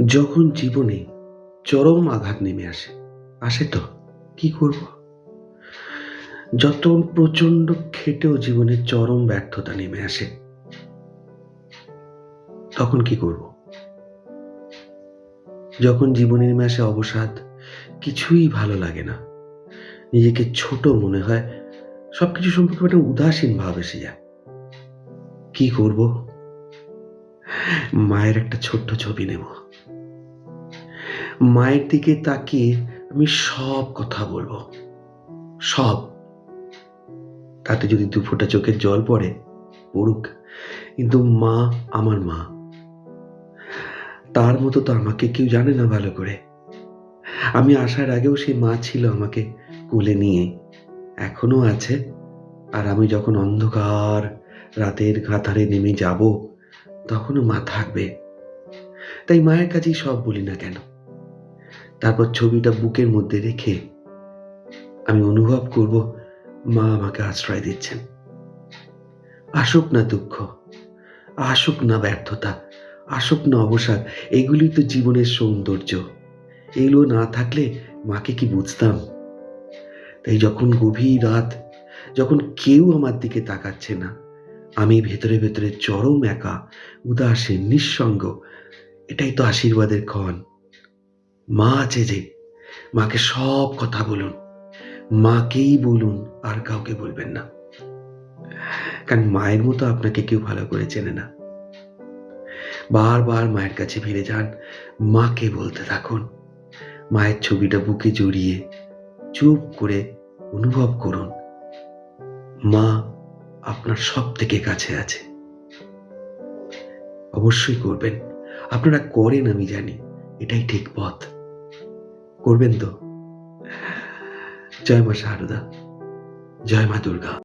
যখন জীবনে চরম আঘাত নেমে আসে তো কি করব? যত প্রচণ্ড খেটেও জীবনে চরম ব্যর্থতা নেমে আসে, তখন কি করব? যখন জীবনে নেমে আসে অবসাদ, কিছুই ভালো লাগে না, নিজেকে ছোট মনে হয়, সবকিছু সম্পর্কে একটা উদাসীন ভাব এসে যায়। কি করব? মায়ের একটা ছোট্ট ছবি নেব। মায়ের দিকে তাকিয়ে আমি সব কথা বলবো, সব। তাতে যদি দু ফোঁটা চোখের জল পড়ে, পড়ুক, কিন্তু মা আমার মা। তার মতো তো আমাকে কেউ জানে না ভালো করে। আমি আসার আগেও সেই মা ছিল আমাকে কোলে নিয়ে, এখনো আছে। আর আমি যখন অন্ধকার রাতের কাঁথারে নেমে যাব, তখনও মা থাকবে। তাই মায়ের কাছেই সব বলি না কেন। তারপর ছবিটা বুকের মধ্যে রেখে আমি অনুভব করব মা আমাকে আশ্রয় দিচ্ছেন। আসুক না দুঃখ, আসুক না ব্যর্থতা, আসুক না অবসাদ, এগুলি তো জীবনের সৌন্দর্য। এগুলো না থাকলে মাকে কি বুঝতাম? তাই যখন গভীর রাত, যখন কেউ আমার দিকে তাকাচ্ছে না, আমি ভেতরে ভেতরে চরম একা, উদাসীন, নিঃসঙ্গ, এটাই তো আশীর্বাদের ক্ষণ। মা আছে যে, মাকে সব কথা বলুন, মাকেই বলুন, আর কাউকে বলবেন না। কারণ মায়ের মতো আপনাকে কেউ ভালো করে চেনে না। বারবার মায়ের কাছে ফিরে যান, মাকে বলতে থাকুন। মায়ের ছবিটা বুকে জড়িয়ে চুপ করে অনুভব করুন, মা আপনার সব থেকে কাছে আছে। অবশ্যই করবেন। আপনারা করেন আমি জানি, এটাই ঠিক পথ। করবেন তো? জয় মা শারদা, জয় মা দুর্গা।